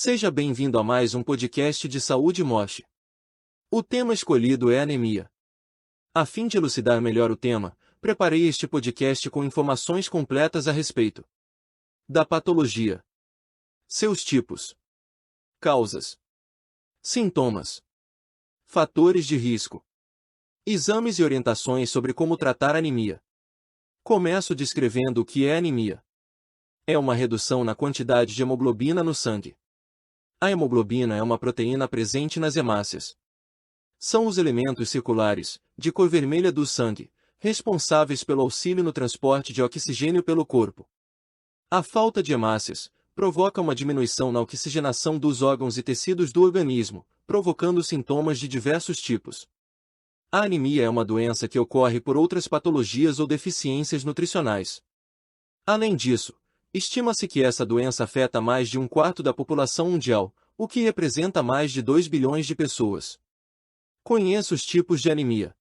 Seja bem-vindo a mais um podcast de Saúde Moche. O tema escolhido é anemia. A fim de elucidar melhor o tema, preparei este podcast com informações completas a respeito da patologia, seus tipos, causas, sintomas, fatores de risco, exames e orientações sobre como tratar anemia. Começo descrevendo o que é anemia. É uma redução na quantidade de hemoglobina no sangue. A hemoglobina é uma proteína presente nas hemácias. São os elementos circulares, de cor vermelha do sangue, responsáveis pelo auxílio no transporte de oxigênio pelo corpo. A falta de hemácias provoca uma diminuição na oxigenação dos órgãos e tecidos do organismo, provocando sintomas de diversos tipos. A anemia é uma doença que ocorre por outras patologias ou deficiências nutricionais. Além disso, estima-se que essa doença afeta mais de um quarto da população mundial, o que representa mais de 2 bilhões de pessoas. Conheça os tipos de anemia.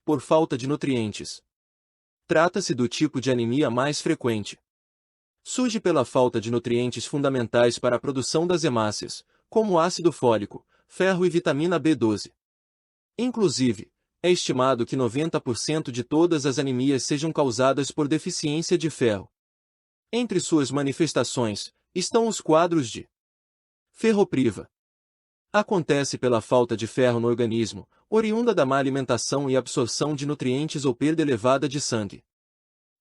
Por falta de nutrientes. Trata-se do tipo de anemia mais frequente. Surge pela falta de nutrientes fundamentais para a produção das hemácias, como ácido fólico, ferro e vitamina B12. Inclusive, é estimado que 90% de todas as anemias sejam causadas por deficiência de ferro. Entre suas manifestações, estão os quadros de ferropriva. Acontece pela falta de ferro no organismo, oriunda da má alimentação e absorção de nutrientes ou perda elevada de sangue.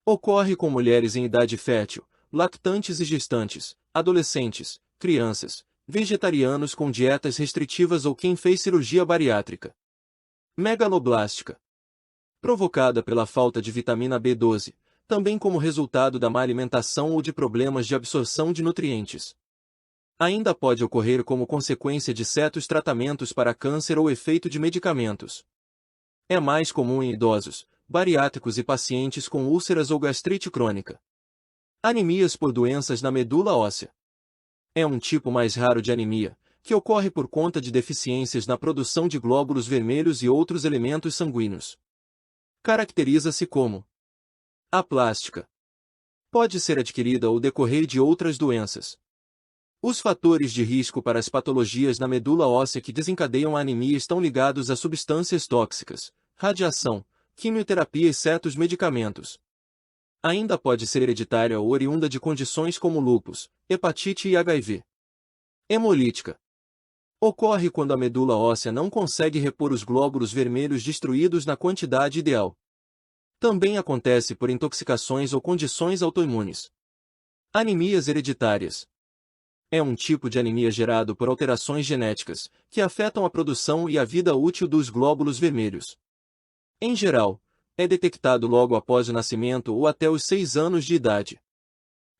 Ocorre com mulheres em idade fértil, lactantes e gestantes, adolescentes, crianças, vegetarianos com dietas restritivas ou quem fez cirurgia bariátrica. Megaloblástica. Provocada pela falta de vitamina B12, também como resultado da má alimentação ou de problemas de absorção de nutrientes. Ainda pode ocorrer como consequência de certos tratamentos para câncer ou efeito de medicamentos. É mais comum em idosos, bariátricos e pacientes com úlceras ou gastrite crônica. Anemias por doenças na medula óssea. É um tipo mais raro de anemia, que ocorre por conta de deficiências na produção de glóbulos vermelhos e outros elementos sanguíneos. Caracteriza-se como aplástica. Pode ser adquirida ou decorrer de outras doenças. Os fatores de risco para as patologias na medula óssea que desencadeiam a anemia estão ligados a substâncias tóxicas, radiação, quimioterapia e certos medicamentos. Ainda pode ser hereditária ou oriunda de condições como lúpus, hepatite e HIV. Hemolítica. Ocorre quando a medula óssea não consegue repor os glóbulos vermelhos destruídos na quantidade ideal. Também acontece por intoxicações ou condições autoimunes. Anemias hereditárias. É um tipo de anemia gerado por alterações genéticas, que afetam a produção e a vida útil dos glóbulos vermelhos. Em geral, é detectado logo após o nascimento ou até os 6 anos de idade.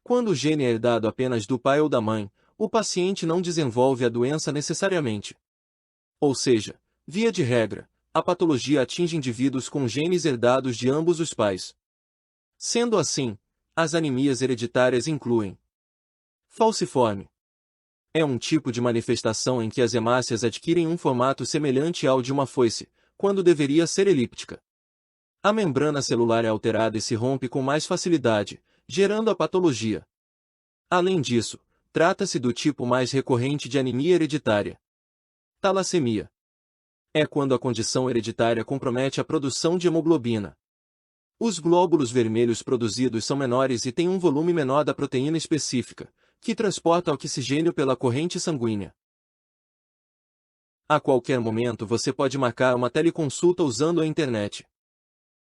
Quando o gene é herdado apenas do pai ou da mãe, o paciente não desenvolve a doença necessariamente. Ou seja, via de regra, a patologia atinge indivíduos com genes herdados de ambos os pais. Sendo assim, as anemias hereditárias incluem falciforme. É um tipo de manifestação em que as hemácias adquirem um formato semelhante ao de uma foice, quando deveria ser elíptica. A membrana celular é alterada e se rompe com mais facilidade, gerando a patologia. Além disso, trata-se do tipo mais recorrente de anemia hereditária. Talassemia. É quando a condição hereditária compromete a produção de hemoglobina. Os glóbulos vermelhos produzidos são menores e têm um volume menor da proteína específica, que transporta oxigênio pela corrente sanguínea. A qualquer momento você pode marcar uma teleconsulta usando a internet.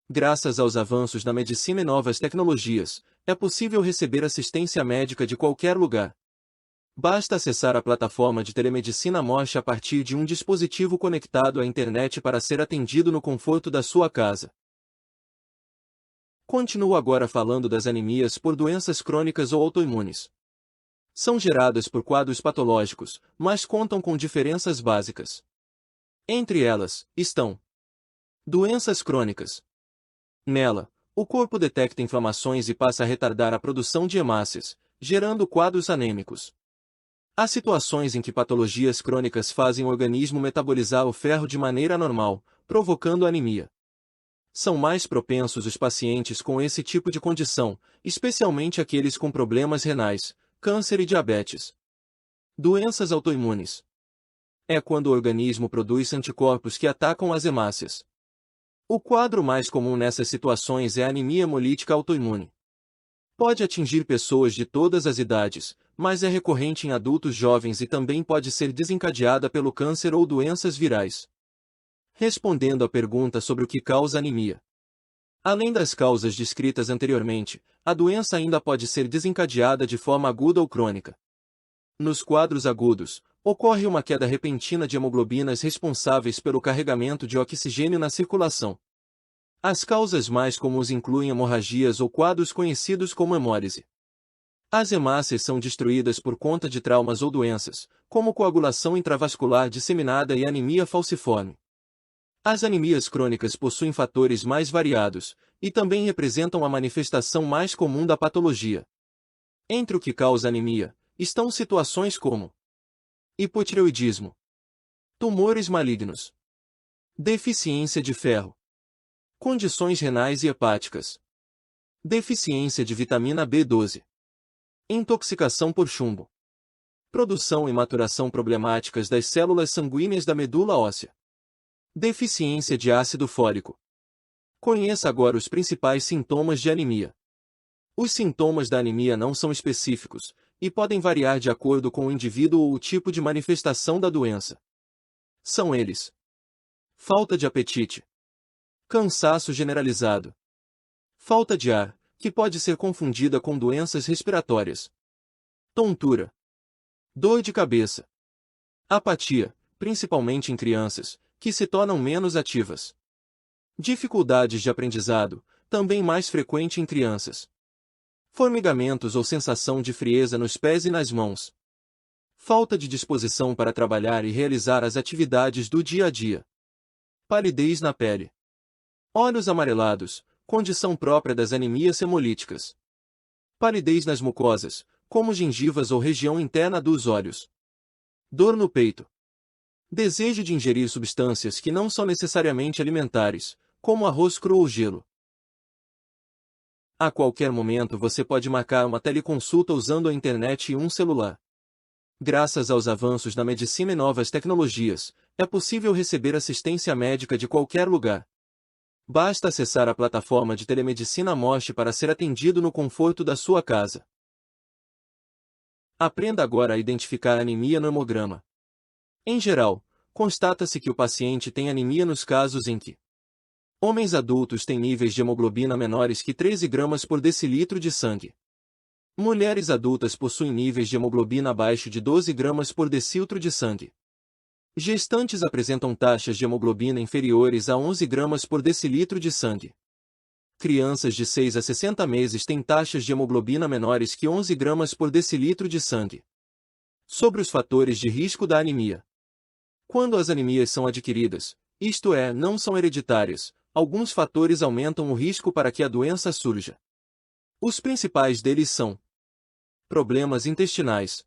Graças aos avanços na medicina e novas tecnologias, é possível receber assistência médica de qualquer lugar. Basta acessar a plataforma de telemedicina Moche a partir de um dispositivo conectado à internet para ser atendido no conforto da sua casa. Continuo agora falando das anemias por doenças crônicas ou autoimunes. São geradas por quadros patológicos, mas contam com diferenças básicas. Entre elas, estão doenças crônicas. Nela, o corpo detecta inflamações e passa a retardar a produção de hemácias, gerando quadros anêmicos. Há situações em que patologias crônicas fazem o organismo metabolizar o ferro de maneira anormal, provocando anemia. São mais propensos os pacientes com esse tipo de condição, especialmente aqueles com problemas renais, câncer e diabetes. Doenças autoimunes. É quando o organismo produz anticorpos que atacam as hemácias. O quadro mais comum nessas situações é a anemia hemolítica autoimune. Pode atingir pessoas de todas as idades, mas é recorrente em adultos jovens e também pode ser desencadeada pelo câncer ou doenças virais. Respondendo à pergunta sobre o que causa anemia. Além das causas descritas anteriormente, a doença ainda pode ser desencadeada de forma aguda ou crônica. Nos quadros agudos, ocorre uma queda repentina de hemoglobinas responsáveis pelo carregamento de oxigênio na circulação. As causas mais comuns incluem hemorragias ou quadros conhecidos como hemólise. As hemácias são destruídas por conta de traumas ou doenças, como coagulação intravascular disseminada e anemia falciforme. As anemias crônicas possuem fatores mais variados, e também representam a manifestação mais comum da patologia. Entre o que causa anemia, estão situações como hipotireoidismo, tumores malignos, deficiência de ferro, condições renais e hepáticas, deficiência de vitamina B12, intoxicação por chumbo, produção e maturação problemáticas das células sanguíneas da medula óssea, deficiência de ácido fólico. Conheça agora os principais sintomas de anemia. Os sintomas da anemia não são específicos, e podem variar de acordo com o indivíduo ou o tipo de manifestação da doença. São eles: falta de apetite, cansaço generalizado, falta de ar, que pode ser confundida com doenças respiratórias, tontura, dor de cabeça, apatia, principalmente em crianças, que se tornam menos ativas. Dificuldades de aprendizado, também mais frequente em crianças. Formigamentos ou sensação de frieza nos pés e nas mãos. Falta de disposição para trabalhar e realizar as atividades do dia a dia. Palidez na pele. Olhos amarelados, condição própria das anemias hemolíticas. Palidez nas mucosas, como gengivas ou região interna dos olhos. Dor no peito. Desejo de ingerir substâncias que não são necessariamente alimentares, como arroz cru ou gelo. A qualquer momento você pode marcar uma teleconsulta usando a internet e um celular. Graças aos avanços na medicina e novas tecnologias, é possível receber assistência médica de qualquer lugar. Basta acessar a plataforma de telemedicina Moche para ser atendido no conforto da sua casa. Aprenda agora a identificar anemia no hemograma. Em geral, constata-se que o paciente tem anemia nos casos em que homens adultos têm níveis de hemoglobina menores que 13 gramas por decilitro de sangue. Mulheres adultas possuem níveis de hemoglobina abaixo de 12 gramas por decilitro de sangue. Gestantes apresentam taxas de hemoglobina inferiores a 11 gramas por decilitro de sangue. Crianças de 6 a 60 meses têm taxas de hemoglobina menores que 11 gramas por decilitro de sangue. Sobre os fatores de risco da anemia. Quando as anemias são adquiridas, isto é, não são hereditárias, alguns fatores aumentam o risco para que a doença surja. Os principais deles são: problemas intestinais.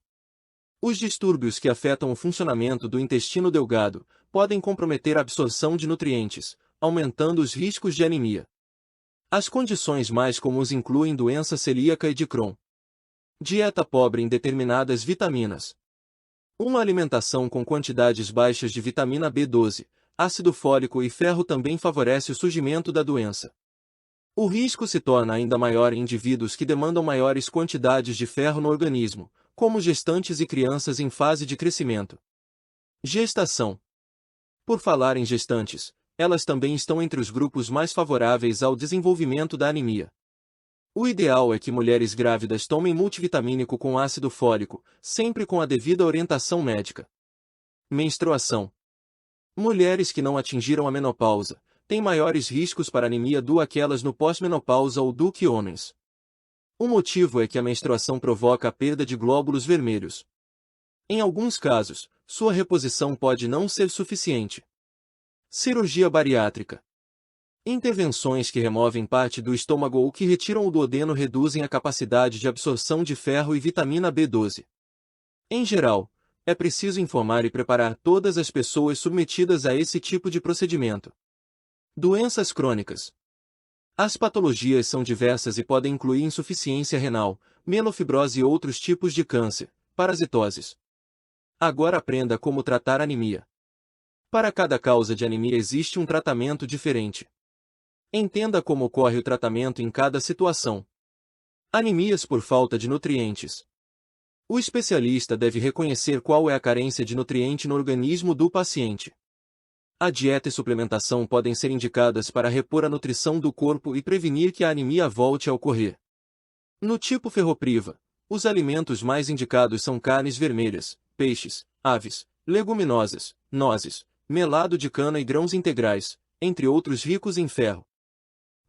Os distúrbios que afetam o funcionamento do intestino delgado podem comprometer a absorção de nutrientes, aumentando os riscos de anemia. As condições mais comuns incluem doença celíaca e de Crohn. Dieta pobre em determinadas vitaminas. Uma alimentação com quantidades baixas de vitamina B12, ácido fólico e ferro também favorece o surgimento da doença. O risco se torna ainda maior em indivíduos que demandam maiores quantidades de ferro no organismo, como gestantes e crianças em fase de crescimento. Gestação. Por falar em gestantes, elas também estão entre os grupos mais favoráveis ao desenvolvimento da anemia. O ideal é que mulheres grávidas tomem multivitamínico com ácido fólico, sempre com a devida orientação médica. Menstruação. Mulheres que não atingiram a menopausa têm maiores riscos para anemia do que aquelas no pós-menopausa ou do que homens. O motivo é que a menstruação provoca a perda de glóbulos vermelhos. Em alguns casos, sua reposição pode não ser suficiente. Cirurgia bariátrica. Intervenções que removem parte do estômago ou que retiram o duodeno reduzem a capacidade de absorção de ferro e vitamina B12. Em geral, é preciso informar e preparar todas as pessoas submetidas a esse tipo de procedimento. Doenças crônicas. As patologias são diversas e podem incluir insuficiência renal, mielofibrose e outros tipos de câncer, parasitoses. Agora aprenda como tratar anemia. Para cada causa de anemia existe um tratamento diferente. Entenda como ocorre o tratamento em cada situação. Anemias por falta de nutrientes. O especialista deve reconhecer qual é a carência de nutriente no organismo do paciente. A dieta e suplementação podem ser indicadas para repor a nutrição do corpo e prevenir que a anemia volte a ocorrer. No tipo ferropriva, os alimentos mais indicados são carnes vermelhas, peixes, aves, leguminosas, nozes, melado de cana e grãos integrais, entre outros ricos em ferro.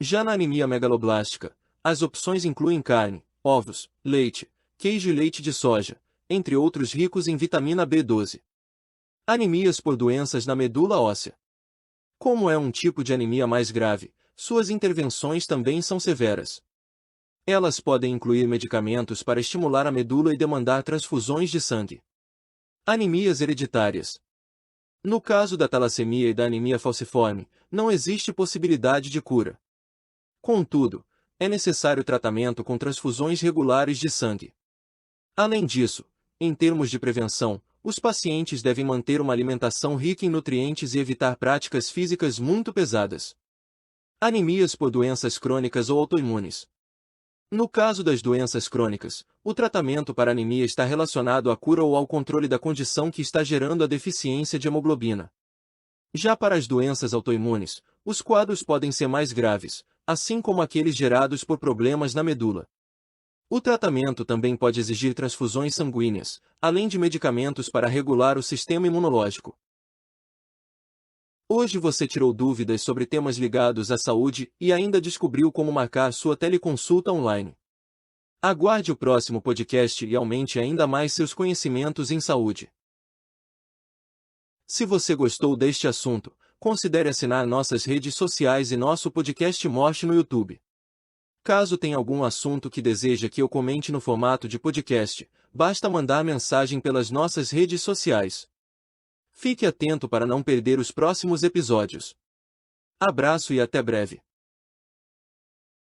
Já na anemia megaloblástica, as opções incluem carne, ovos, leite, queijo e leite de soja, entre outros ricos em vitamina B12. Anemias por doenças na medula óssea. Como é um tipo de anemia mais grave, suas intervenções também são severas. Elas podem incluir medicamentos para estimular a medula e demandar transfusões de sangue. Anemias hereditárias. No caso da talassemia e da anemia falciforme, não existe possibilidade de cura. Contudo, é necessário tratamento com transfusões regulares de sangue. Além disso, em termos de prevenção, os pacientes devem manter uma alimentação rica em nutrientes e evitar práticas físicas muito pesadas. Anemias por doenças crônicas ou autoimunes. No caso das doenças crônicas, o tratamento para anemia está relacionado à cura ou ao controle da condição que está gerando a deficiência de hemoglobina. Já para as doenças autoimunes, os quadros podem ser mais graves, assim como aqueles gerados por problemas na medula. O tratamento também pode exigir transfusões sanguíneas, além de medicamentos para regular o sistema imunológico. Hoje você tirou dúvidas sobre temas ligados à saúde e ainda descobriu como marcar sua teleconsulta online. Aguarde o próximo podcast e aumente ainda mais seus conhecimentos em saúde. Se você gostou deste assunto, considere assinar nossas redes sociais e nosso podcast Morte no YouTube. Caso tenha algum assunto que deseja que eu comente no formato de podcast, basta mandar mensagem pelas nossas redes sociais. Fique atento para não perder os próximos episódios. Abraço e até breve.